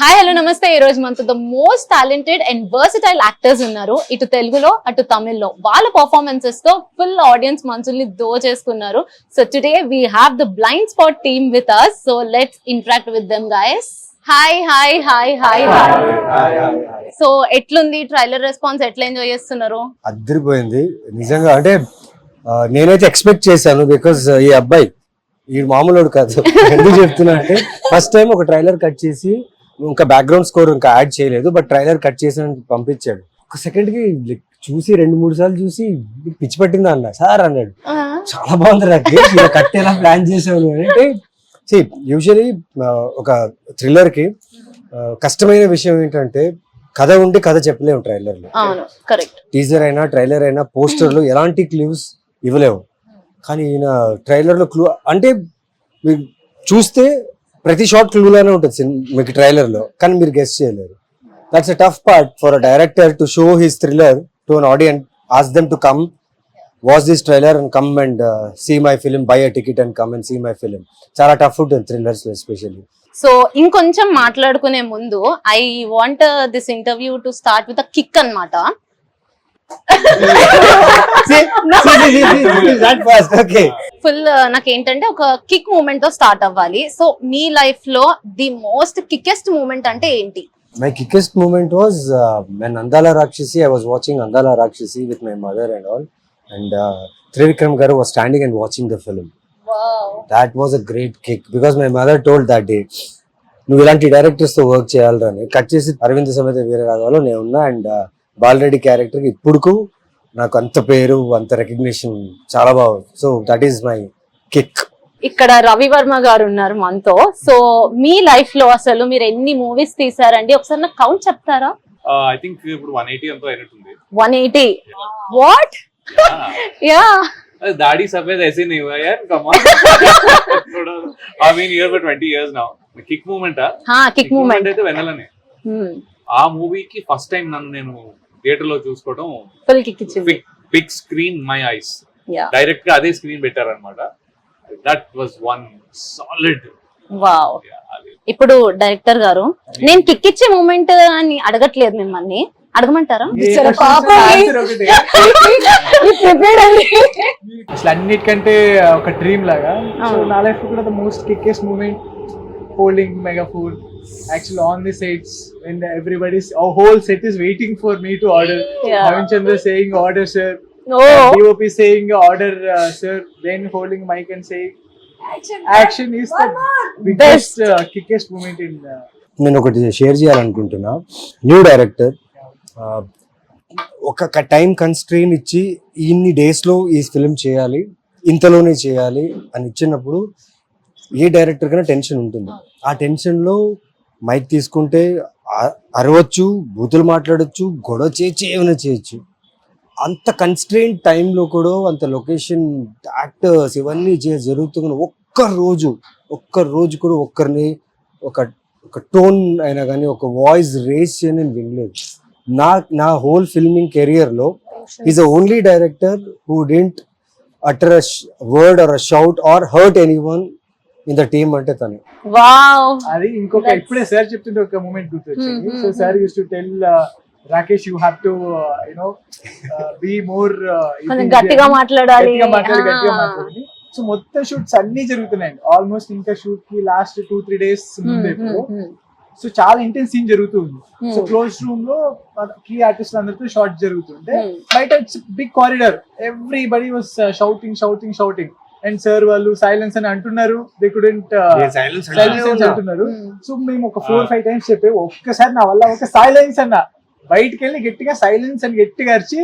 Hi hello నమస్తే. ఈ రోజు మనతో the most talented and versatile actors ఉన్నారు. ఇటు తెలుగులో అటు తమిళ్లో వాళ్ళ పర్ఫార్మెన్సెస్ తో ఫుల్ ఆడియన్స్ మనసుల్ని దోచేసుకున్నారు. So today we have the Blind Spot team with us. So let's interact with them guys. Hi hi hi hi hi. So ఎట్లుంది ట్రైలర్ రెస్పాన్స్? ఎట్లా ఎంజాయ్ చేస్తున్నారు? అదిరిపోయింది నిజంగా. అంటే నేనైతే ఎక్స్పెక్ట్ చేశాను బికాస్ ఈ అబ్బాయి ఈ మామూలు కాదు. ఎందుకు చెప్తున్నా అంటే ఫస్ట్ టైం ఒక ట్రైలర్ కట్ చేసి ఇంకా బ్యాక్గ్రౌండ్ స్కోర్ ఇంకా యాడ్ చేయలేదు, బట్ ట్రైలర్ కట్ చేసి పంపించాడు. ఒక సెకండ్ కి చూసి 2-3 సార్లు చూసి పిచ్చి పట్టిందా అన్న సార్ అన్నాడు. చాలా బాగుంది నాకు కట్ ఎలా ప్లాన్ చేసావు అంటే. యూజువలీ ఒక థ్రిల్లర్ కి కష్టమైన విషయం ఏంటంటే కథ ఉండి కథ చెప్పలేము ట్రైలర్ లో. టీజర్ అయినా ట్రైలర్ అయినా పోస్టర్ లో ఎలాంటి క్లూస్ ఇవ్వలేము. కానీ ఈయన ట్రైలర్ లో క్లూ అంటే మీరు చూస్తే ప్రతి షార్ట్ క్లూలానే ఉంటుంది మీకు ట్రైలర్ లో, కానీ మీరు గెస్ట్ చేయలేరు. That's a tough part for a director to show his thriller to an audience, ask them to come watch this trailer and come and see my film, buy a ticket and come and see my film. చాలా tough ఉంటుంది thrillers లో especially. So ఇంకొంచెం మాట్లాడుకునే ముందు I want this interview to start with a kick అన్నమాట. Full నాకేంటంటే ఒక kick moment తో స్టార్ట్ అవ్వాలి. సో మీ లైఫ్ లో ది మోస్ట్ కిక్కెస్ట్ మూమెంట్ అంటే ఏంటి? My quickest moment was when Andala Rakshasi, I was watching Andala Rakshasi with my mother and all, and Trivikram Garu was standing and watching the film. Wow. That was a great kick because my mother told that day, నువ్వు ఇలాంటి directors తో work చేయాలని. Cut చేసి అరవింద్ సమేత వీరరాఘవలో నేను ఉన్నా and Bala Reddy character కి ఇప్పుడు నాకు అంత పేరు అంత రికగ్నిషన్ చాలా బాగుంది. So that is my kick. ఇక్కడ రవి వర్మ గారు ఉన్నారు మనతో. సో మీ లైఫ్ లో అసలు మీరు ఎన్ని మూవీస్ తీసారండి? ఒకసారి నాకు కౌంట్ చెప్తారా? ఐ థింక్ ఇప్పుడు 180 అంతా అయినట్టుంది. 180 వాట్? యా दाढ़ी सफेद ऐसे नहीं हुआ यार, come on. I mean here for 20 years now. Kick moment kick moment అయితే వెన్నెలనే. ఆ మూవీకి ఫస్ట్ టైం నన్ను నేను థియేటర్ లో చూసుకోవడం ఫుల్ కిక్ ఇచ్చింది. Big screen my eyes, direct గా అదే స్క్రీన్ పెట్టారన్నమాట. That was one solid. Wow. ఇప్పుడు డైరెక్టర్ గారు నేను కిక్ ఇచ్చే మూమెంట్ అని అడగట్లేదు, మిమ్మల్ని అడగమంటారా? అసలు అన్నిటికంటే ఒక డ్రీమ్ లాగా. సో నా లైఫ్ కూడా the most kickest moment holding megaphone actually on the sets when everybody's our whole set is waiting for me to order. Bhavin Chandra saying order sir, DOP saying order sir, then holding mic and saying action is the biggest kickest moment in నేను ఒకటి share చేయాలనుకుంటున్నా. New director ఒక time constrain ఇచ్చి ఇన్ని days లో ఈ film చేయాలి, ఇంతలోనే చేయాలి అని ఇచ్చినప్పుడు ఏ డైరెక్టర్ కన్నా టెన్షన్ ఉంటుంది. ఆ టెన్షన్ లో మైక్ తీసుకుంటే అరవచ్చు, బూతులు మాట్లాడొచ్చు, గొడవ చేయొచ్చు, ఏమైనా చేయొచ్చు. అంత కన్స్ట్రెయిన్ టైంలో కూడా అంత లొకేషన్, యాక్టర్స్ ఇవన్నీ జరుగుతున్న ఒక్క రోజు కూడా ఒక్కరిని ఒక టోన్ అయినా కానీ ఒక వాయిస్ రేస్ చేయని నేను వినలేదు. నా హోల్ ఫిల్మింగ్ కెరియర్ లో is the only director who didn't utter a word or a shout or hurt anyone in the team అంటే తనే. వావ్. అది ఇంకొక ఇప్పుడే సార్ చెప్తుంటే ఒక మూమెంట్ గుర్తొచ్చింది. So sir use to tell Rakesh you have to be more గట్టిగా మాట్లాడాలి. సో మొత్తం షూట్స్ అన్ని జరుగుతున్నాయి ఆల్మోస్ట్. ఇంకా షూట్ కి లాస్ట్ 2-3 days ముందే సో చాలా ఇంటెన్స్ సీన్ జరుగుతుంది. సో క్లోజ్ రూమ్ లో కీ ఆర్టిస్ట్ అందరితో షార్ట్ జరుగుతుంటే బయట big corridor everybody was shouting and sir వాళ్ళు సైలెన్స్ అని అంటున్నారు. దే కుడెంట్ సైలెన్స్ అంటున్నారు. సో మేము ఒక 4-5 times చెప్పే ఒక్కసారి నా వల్ల ఒక సైలెన్స్ అన్న, బయటకు వెళ్ళి గట్టిగా సైలెన్స్ అని గట్టిగా అరిచి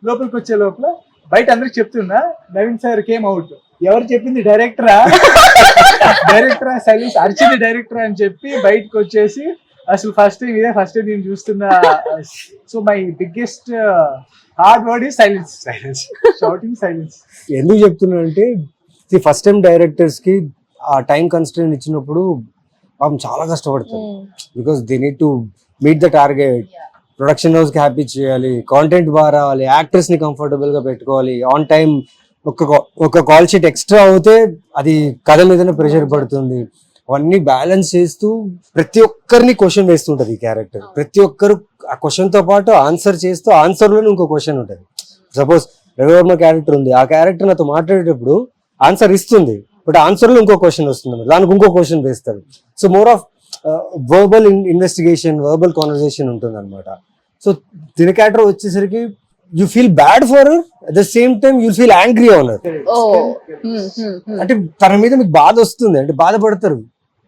లోపలికి వచ్చే లోపల బయట అందరికి చెప్తున్నా నవీన్ సార్ కేమ్ అవుట్. ఎవరు చెప్పింది? డైరెక్టరా సైలెన్స్ అరిచింది డైరెక్టర్ అని చెప్పి బయటకు వచ్చేసి అసలు ఫస్ట్ టైం నేను చూస్తున్నా. So my biggest hard word is silence, shouting silence. ఎందుకు చెప్తున్నా అంటే ఫస్ట్ టైం డైరెక్టర్స్ కి ఆ టైం కన్స్ట్రెయిన్ ఇచ్చినప్పుడు పాపం చాలా కష్టపడతారు. Because they need to meet the target. Production house కి హ్యాపీ చేయాలి, కాంటెంట్ బాగా రావాలి, యాక్టర్స్ ని కంఫర్టబుల్ గా పెట్టుకోవాలి. ఆన్ టైం ఒక కాల్ షీట్ ఎక్స్ట్రా అవుతే అది కథ మీదనే ప్రెషర్ పడుతుంది. అవన్నీ బ్యాలెన్స్ చేస్తూ ప్రతి ఒక్కరిని క్వశ్చన్ వేస్తుంటది ఈ క్యారెక్టర్. ప్రతి ఒక్కరు ఆ క్వశ్చన్ తో పాటు ఆన్సర్ చేస్తూ ఆన్సర్ లోనే ఇంకో క్వశ్చన్ ఉంటది. సపోజ్ రవివర్మ క్యారెక్టర్ ఉంది, ఆ క్యారెక్టర్ నాతో మాట్లాడేటప్పుడు ఆన్సర్ ఇస్తుంది, బట్ ఆన్సర్ లో ఇంకో క్వశ్చన్ వస్తుంది, దానికి ఇంకో క్వశ్చన్ వేస్తాడు. So more of verbal investigation, verbal conversation ఉంటుంది అనమాట. సో తిన క్యారెక్టర్ వచ్చేసరికి you feel bad for her, at the same time you feel angry on her. ఓ అంటే తన మీద మీకు బాధ వస్తుంది, అంటే బాధపడతారు,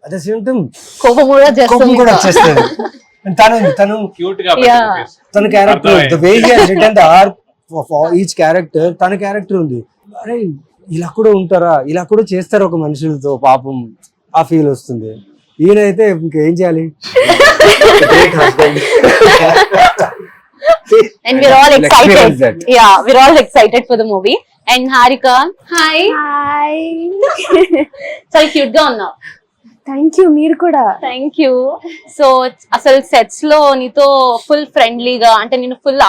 అట్ ద సేమ్ టైం కోపం కూడా కోపం కూడా చేస్తుంది. వచ్చేస్తుంది. తను క్యూట్ గా Yeah. తన character, the way he has written the arc of each character, తన క్యారెక్టర్ ఉంది. అరే ఇలా కూడా ఉంటారా, ఇలా కూడా చేస్తారు ఒక మనుషులతో, పాపం ఆ ఫీల్ వస్తుంది. ఈయనైతే ఇంకేం చేయాలి. And we're all I'll experience excited. that. Yeah, we're all excited for the movie. And Harika, hi. Hi చాలా క్యూట్ గా ఉన్నావు. థ్యాంక్ యూ, మీరు కూడా. Thank you. సో అసలు సెట్స్ లో నీతో ఫుల్ ఫ్రెండ్లీగా, అంటే నేను ఫుల్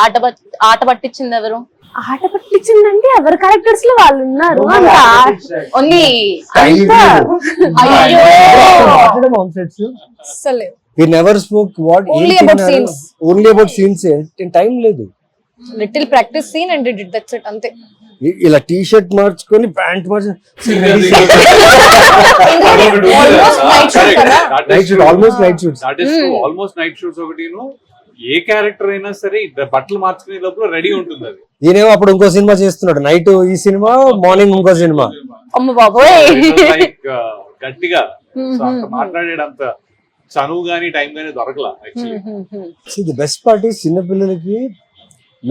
ఆట పట్టించింది ఎవరు? ఆట పట్టించిందంటే ఎవరి క్యారెక్టర్స్ లో వాళ్ళు ఉన్నారు. ఓన్లీ Time అయ్యో on sets. అసలు We never spoke what Only about scenes. Only about scenes. Time లేదు. Little practice scene and did that's it అంతే. ఇలా టీ షర్ట్ మార్చుకొని ప్యాంట్ మార్చుకొని almost night shoots. Almost night shoots ఒకటిను. ఏ character అయినా సరే బట్టలు మార్చుకునే లోపల రెడీ ఉంటుంది అది. ఈయనేమో అప్పుడు ఇంకో సినిమా చేస్తున్నాడు, నైట్ ఈ సినిమా, మార్నింగ్ ఇంకో సినిమా. అమ్మ బాబోయ్. గట్టిగా సో అంత మాట్లాడేటంత చనువు గానీ టైం గానీ దొరకలా actually. The best part is చిన్న పిల్లలకి